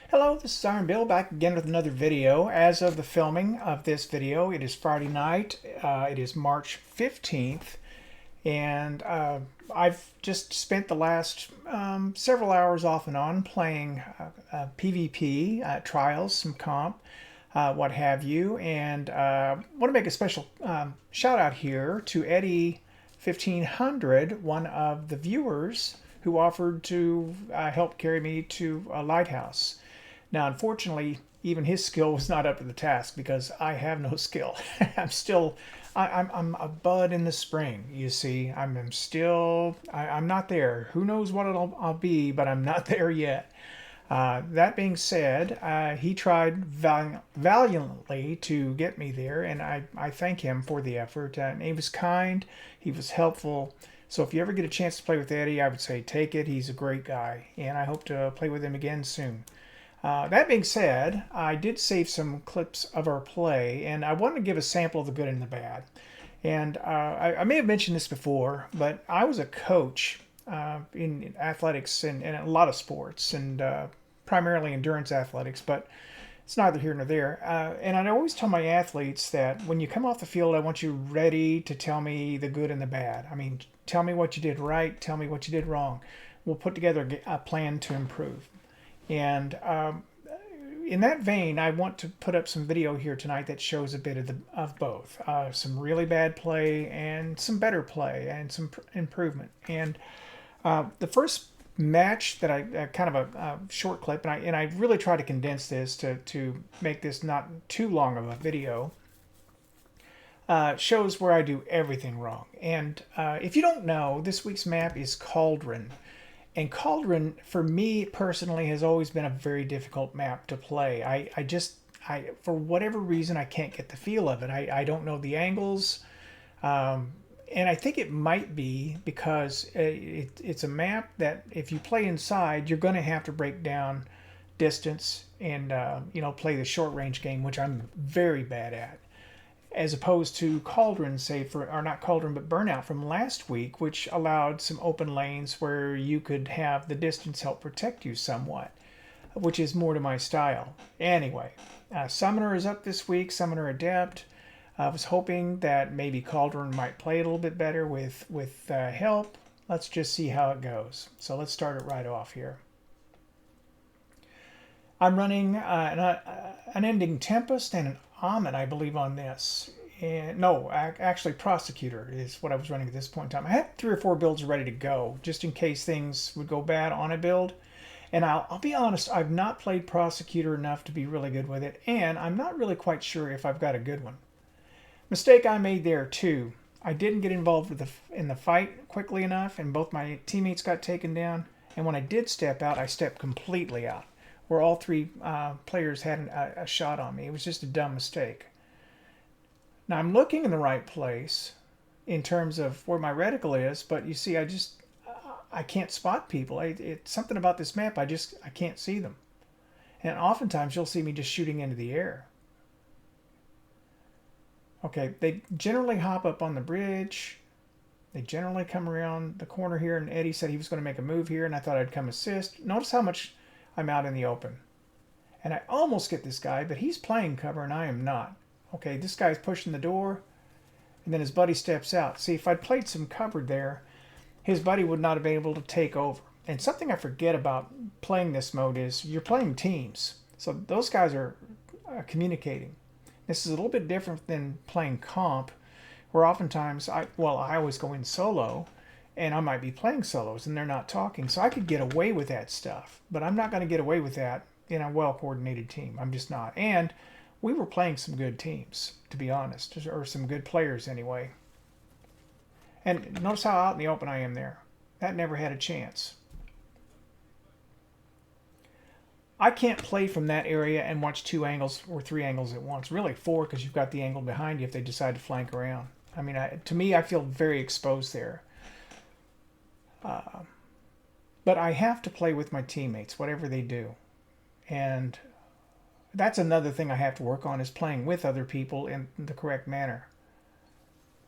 Hello, this is Iron Bill back again with another video. As of the filming of this video, it is Friday night. It is March 15th, and I've just spent the last several hours off and on playing PvP, trials, some comp, what have you, and want to make a special shout out here to Eddy1500, one of the viewers who offered to help carry me to a Lighthouse. Now, unfortunately, even his skill was not up to the task because I have no skill. I'm a bud in the spring, you see. I'm not there. Who knows what I'll be, but I'm not there yet. That being said, he tried valiantly to get me there, and I thank him for the effort. And he was kind, he was helpful. So if you ever get a chance to play with Eddie, I would say take it. He's a great guy, and I hope to play with him again soon. That being said, I did save some clips of our play, and I wanted to give a sample of the good and the bad. And I may have mentioned this before, but I was a coach in athletics and a lot of sports, and primarily endurance athletics, but it's neither here nor there. And I always tell my athletes that when you come off the field, I want you ready to tell me the good and the bad. I mean, tell me what you did right, tell me what you did wrong. We'll put together a plan to improve. And in that vein, I want to put up some video here tonight that shows a bit of both. Some really bad play and some better play and some improvement. And the first match that I kind of a short clip, and I really try to condense this to make this not too long of a video, shows where I do everything wrong. And if you don't know, this week's map is Cauldron. And Cauldron, for me personally, has always been a very difficult map to play. I for whatever reason, I can't get the feel of it. I don't know the angles. And I think it might be because it's a map that if you play inside, you're going to have to break down distance and play the short range game, which I'm very bad at. As opposed to Cauldron, or not Cauldron, but Burnout from last week, which allowed some open lanes where you could have the distance help protect you somewhat, which is more to my style. Anyway, Summoner is up this week, Summoner Adept. I was hoping that maybe Cauldron might play a little bit better with help. Let's just see how it goes. So let's start it right off here. I'm running an Unending Tempest and an Amit, I believe, on this. And no, actually Prosecutor is what I was running at this point in time. I had 3 or 4 builds ready to go, just in case things would go bad on a build. And I'll be honest, I've not played Prosecutor enough to be really good with it, and I'm not really quite sure if I've got a good one. Mistake I made there too. I didn't get involved in the fight quickly enough, and both my teammates got taken down. And when I did step out, I stepped completely out, where all 3 players had a shot on me. It was just a dumb mistake. Now I'm looking in the right place in terms of where my reticle is, but you see, I can't spot people. It's something about this map. I can't see them, and oftentimes you'll see me just shooting into the air. Okay, they generally hop up on the bridge. They generally come around the corner here, and Eddie said he was going to make a move here, and I thought I'd come assist. Notice how much I'm out in the open. And I almost get this guy, but he's playing cover and I am not. Okay, this guy's pushing the door, and then his buddy steps out. See, if I'd played some cover there, his buddy would not have been able to take over. And something I forget about playing this mode is you're playing teams. So those guys are communicating. This is a little bit different than playing comp, where oftentimes, I always go in solo, and I might be playing solos, and they're not talking. So I could get away with that stuff, but I'm not going to get away with that in a well-coordinated team. I'm just not. And we were playing some good teams, to be honest, or some good players anyway. And notice how out in the open I am there. That never had a chance. I can't play from that area and watch 2 angles or 3 angles at once. Really 4, because you've got the angle behind you if they decide to flank around. I mean, to me, I feel very exposed there. But I have to play with my teammates, whatever they do. And that's another thing I have to work on, is playing with other people in the correct manner.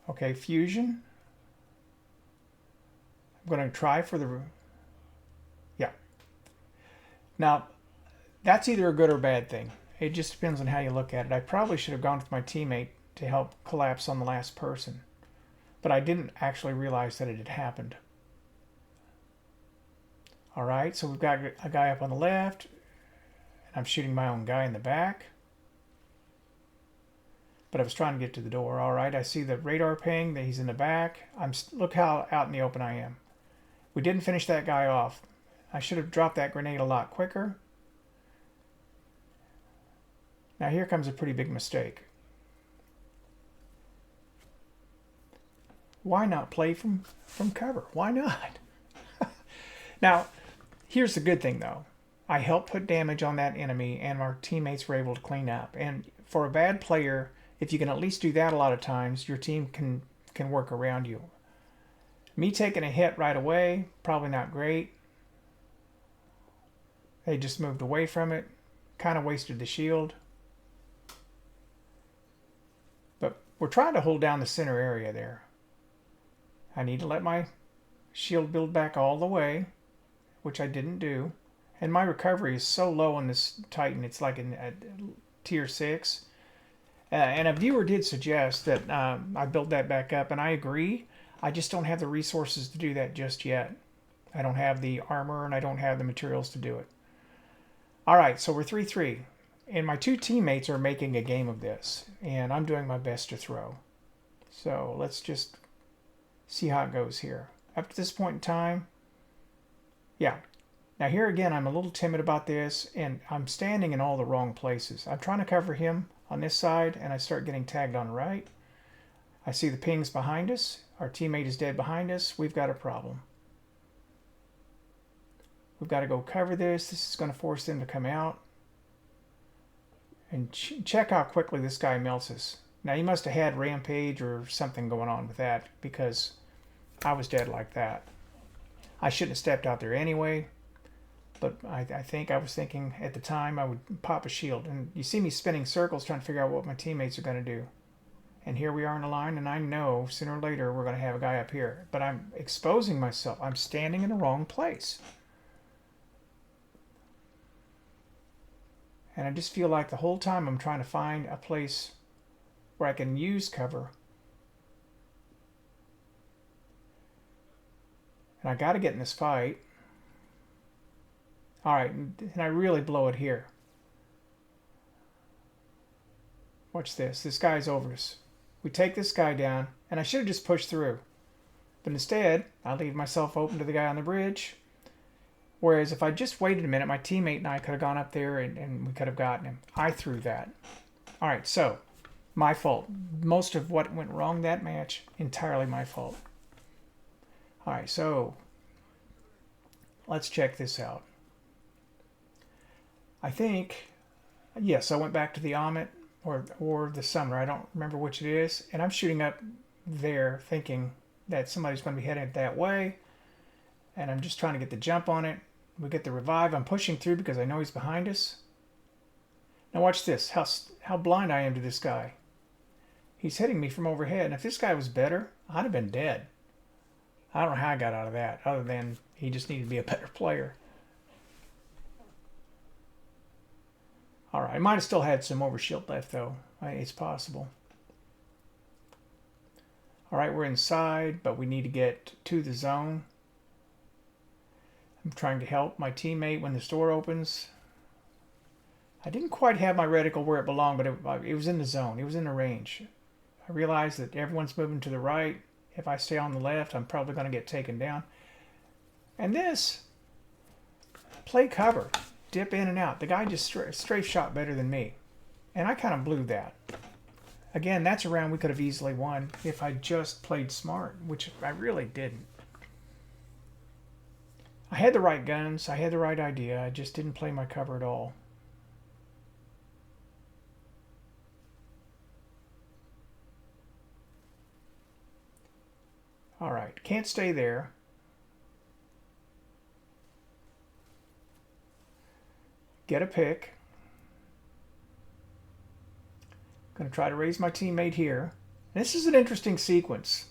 Okay, fusion. I'm going to try for the... Yeah. Now, That's either a good or bad thing. It just depends on how you look at it. I probably should have gone with my teammate to help collapse on the last person, but I didn't actually realize that it had happened. All right, so we've got a guy up on the left, and I'm shooting my own guy in the back. But I was trying to get to the door. All right, I see the radar ping that he's in the back. Look how out in the open I am. We didn't finish that guy off. I should have dropped that grenade a lot quicker. Now here comes a pretty big mistake. Why not play from cover? Why not? Now, here's the good thing though. I helped put damage on that enemy and our teammates were able to clean up. And for a bad player, if you can at least do that a lot of times, your team can work around you. Me taking a hit right away, probably not great. They just moved away from it. Kind of wasted the shield. But we're trying to hold down the center area there. I need to let my shield build back all the way, which I didn't do. And my recovery is so low on this Titan, it's like a tier 6. And a viewer did suggest that I build that back up, and I agree. I just don't have the resources to do that just yet. I don't have the armor, and I don't have the materials to do it. All right, so we're 3-3. And my two teammates are making a game of this, and I'm doing my best to throw. So let's just see how it goes here. Up to this point in time, yeah. Now here again, I'm a little timid about this, and I'm standing in all the wrong places. I'm trying to cover him on this side, and I start getting tagged on right. I see the pings behind us. Our teammate is dead behind us. We've got a problem. We've got to go cover this. This is going to force them to come out. And check how quickly this guy melts us. Now, he must have had rampage or something going on with that, because I was dead like that. I shouldn't have stepped out there anyway. But I think I was thinking at the time I would pop a shield. And you see me spinning circles trying to figure out what my teammates are going to do. And here we are in a line, and I know sooner or later we're going to have a guy up here. But I'm exposing myself. I'm standing in the wrong place. And I just feel like the whole time I'm trying to find a place where I can use cover. And I got to get in this fight. All right, and I really blow it here. Watch this. This guy's over us. We take this guy down, and I should have just pushed through. But instead, I leave myself open to the guy on the bridge. Whereas if I just waited a minute, my teammate and I could have gone up there and we could have gotten him. I threw that. All right, so my fault. Most of what went wrong that match, entirely my fault. All right, so let's check this out. I think, yes, I went back to the Omet or the Sumner. I don't remember which it is. And I'm shooting up there thinking that somebody's going to be headed that way. And I'm just trying to get the jump on it. We get the revive. I'm pushing through because I know he's behind us. Now watch this, how blind I am to this guy. He's hitting me from overhead. And if this guy was better, I'd have been dead. I don't know how I got out of that, other than he just needed to be a better player. All right, I might have still had some overshield left, though. It's possible. All right, we're inside, but we need to get to the zone. I'm trying to help my teammate when this door opens. I didn't quite have my reticle where it belonged, but it was in the zone. It was in the range. I realized that everyone's moving to the right. If I stay on the left, I'm probably going to get taken down. And this, play cover. Dip in and out. The guy just strafe shot better than me. And I kind of blew that. Again, that's a round we could have easily won if I just played smart, which I really didn't. I had the right guns. I had the right idea. I just didn't play my cover at all. All right. Can't stay there. Get a pick. Going to try to raise my teammate here. This is an interesting sequence.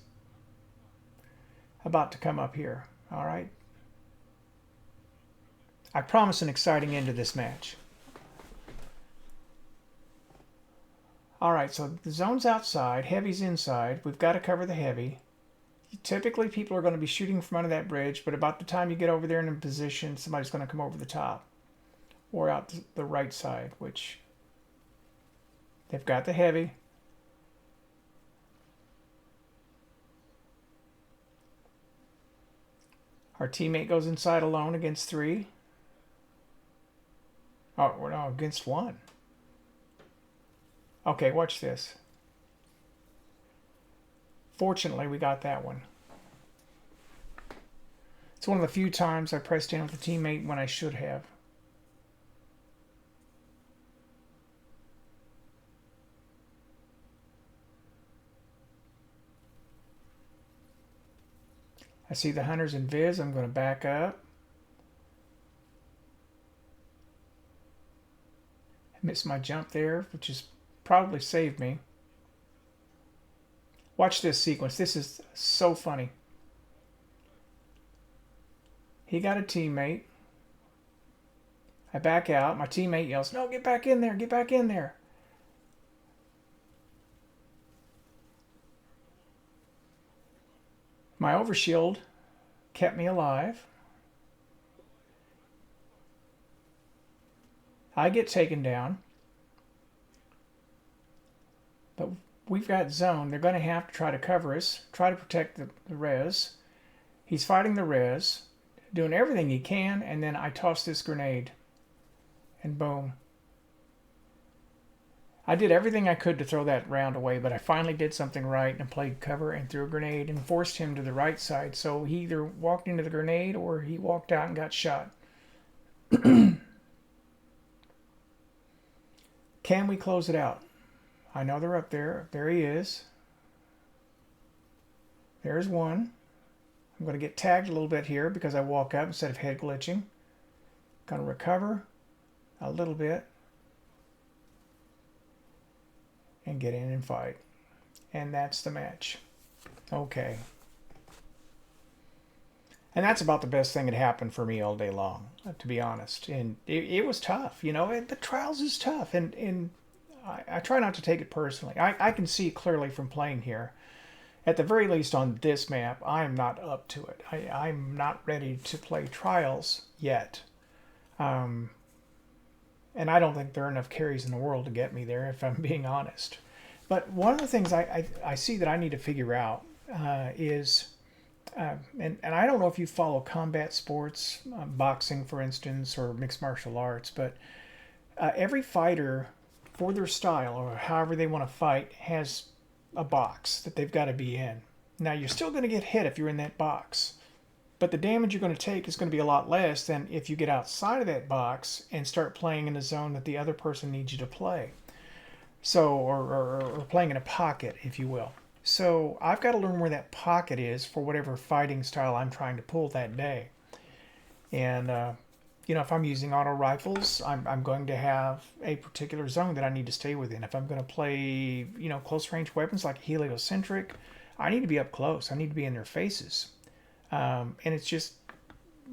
About to come up here. All right. I promise an exciting end to this match. All right, so the zone's outside, heavy's inside. We've got to cover the heavy. Typically, people are going to be shooting from under that bridge, but about the time you get over there in a position, somebody's going to come over the top or out the right side, which they've got the heavy. Our teammate goes inside alone against 3. Oh, no, against 1. Okay, watch this. Fortunately, we got that one. It's one of the few times I pressed in with a teammate when I should have. I see the hunters in Viz. I'm going to back up. I missed my jump there, which has probably saved me. Watch this sequence. This is so funny. He got a teammate. I back out. My teammate yells, "No, get back in there. Get back in there." My overshield kept me alive. I get taken down. But we've got zone. They're going to have to try to cover us, try to protect the res. He's fighting the res, doing everything he can, and then I toss this grenade. And boom. I did everything I could to throw that round away, but I finally did something right and played cover and threw a grenade and forced him to the right side. So he either walked into the grenade or he walked out and got shot. Can we close it out? I know they're up there. There he is. There's one. I'm going to get tagged a little bit here because I walk up instead of head glitching. Going to recover a little bit and get in and fight. And that's the match. Okay. And that's about the best thing that happened for me all day long, to be honest. And it was tough, you know. The trials is tough, and I try not to take it personally. I can see clearly from playing here. At the very least on this map, I'm not up to it. I'm not ready to play trials yet. And I don't think there are enough carries in the world to get me there, if I'm being honest. But one of the things I see that I need to figure out is, and I don't know if you follow combat sports, boxing, for instance, or mixed martial arts, but every fighter, for their style or however they want to fight, has a box that they've got to be in. Now, you're still going to get hit if you're in that box, but the damage you're going to take is going to be a lot less than if you get outside of that box and start playing in a zone that the other person needs you to play. So, or playing in a pocket, if you will. So I've got to learn where that pocket is for whatever fighting style I'm trying to pull that day. And, you know, if I'm using auto rifles, I'm going to have a particular zone that I need to stay within. If I'm going to play, you know, close range weapons like heliocentric, I need to be up close. I need to be in their faces. And it's just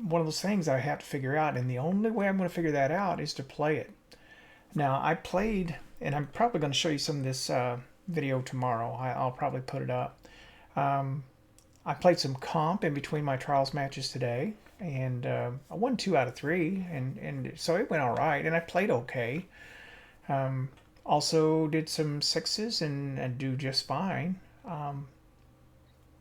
one of those things I have to figure out. And the only way I'm going to figure that out is to play it. Now, I played, and I'm probably going to show you some of this video tomorrow. I'll probably put it up. I played some comp in between my trials matches today, and I won 2 out of 3, and so it went all right, and I played okay. Also did some 6s and do just fine.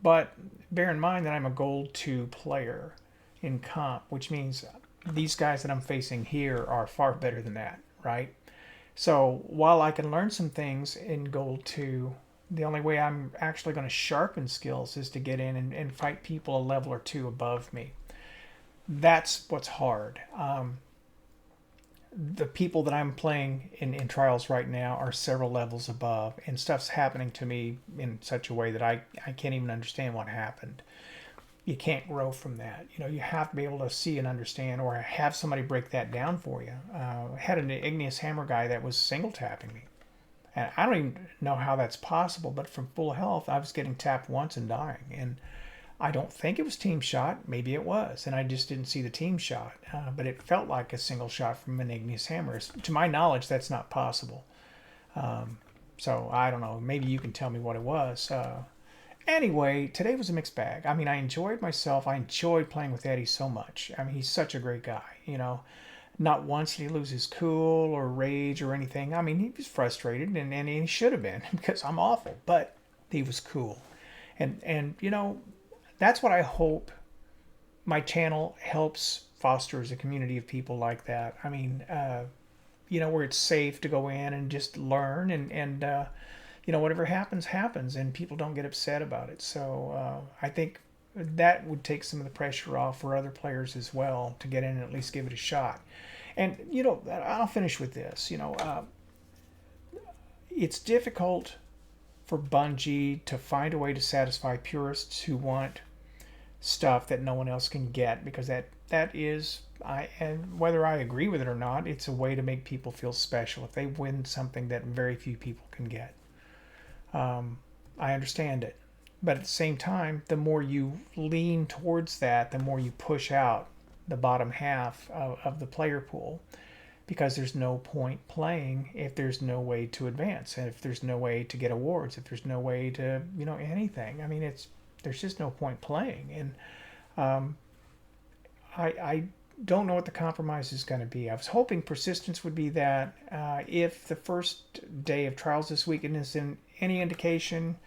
But bear in mind that I'm a gold 2 player in comp, which means these guys that I'm facing here are far better than that, right? So while I can learn some things in gold 2, the only way I'm actually going to sharpen skills is to get in and fight people a level or 2 above me. That's what's hard. The people that I'm playing in trials right now are several levels above, and stuff's happening to me in such a way that I can't even understand what happened. You can't grow from that. You know, you have to be able to see and understand, or have somebody break that down for you. I had an igneous hammer guy that was single tapping me, and I don't even know how that's possible, but from full health I was getting tapped once and dying, and I don't think it was team shot. Maybe it was, and I just didn't see the team shot, but it felt like a single shot from an igneous hammer. To my knowledge, that's not possible. So I don't know. Maybe you can tell me what it was. Anyway, today was a mixed bag. I mean, I enjoyed myself. I enjoyed playing with Eddie so much. I mean, he's such a great guy. Not once did he lose his cool or rage or anything. I mean, he was frustrated, and he should have been because I'm awful, but he was cool. And that's what I hope my channel helps foster as a community of people like that. I mean, where it's safe to go in and just learn and whatever happens, happens, and people don't get upset about it. So I think that would take some of the pressure off for other players as well to get in and at least give it a shot. And, I'll finish with this. It's difficult for Bungie to find a way to satisfy purists who want stuff that no one else can get, because that is, and whether I agree with it or not, it's a way to make people feel special if they win something that very few people can get. I understand it, but at the same time, the more you lean towards that, the more you push out the bottom half of the player pool, because there's no point playing if there's no way to advance, and if there's no way to get awards, if there's no way to anything. I mean, there's just no point playing. And I don't know what the compromise is going to be. I was hoping persistence would be that. If the first day of trials this weekend is in any indication,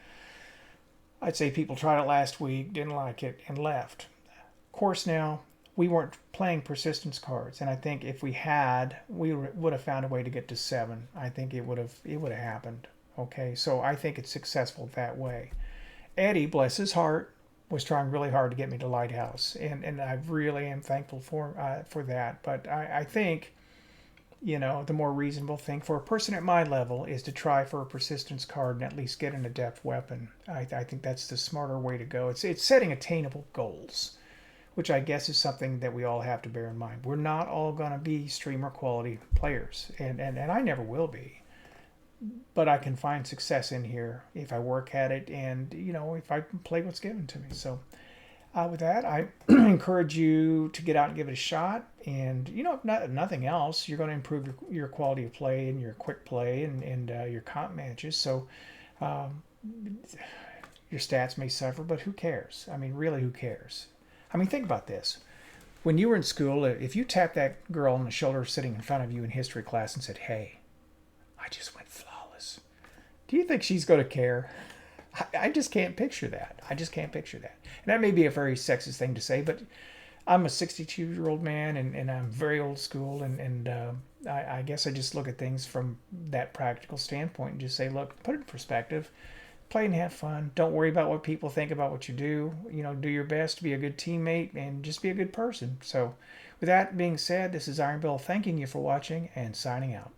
I'd say people tried it last week, didn't like it, and left. Of course, now we weren't playing persistence cards, and I think if we had, we would have found a way to get to 7. I think it would have happened. Okay, so I think it's successful that way. Eddie, bless his heart, was trying really hard to get me to Lighthouse, and I really am thankful for that. But I think, the more reasonable thing for a person at my level is to try for a persistence card and at least get an adept weapon. I think that's the smarter way to go. It's setting attainable goals, which I guess is something that we all have to bear in mind. We're not all going to be streamer quality players, and I never will be. But I can find success in here if I work at it, and if I play what's given to me. So with that, I encourage you to get out and give it a shot. And if nothing else, you're going to improve your quality of play and your quick play and your comp matches. So your stats may suffer, but who cares? I mean, really, who cares? I mean, think about this. When you were in school, if you tapped that girl on the shoulder sitting in front of you in history class and said, "Hey, I just went flawless," do you think she's going to care? I just can't picture that. I just can't picture that. And that may be a very sexist thing to say, but I'm a 62-year-old man, and I'm very old school, and I guess I just look at things from that practical standpoint and just say, look, put it in perspective. Play and have fun. Don't worry about what people think about what you do. Do your best to be a good teammate and just be a good person. So with that being said, this is Iron Bill thanking you for watching and signing out.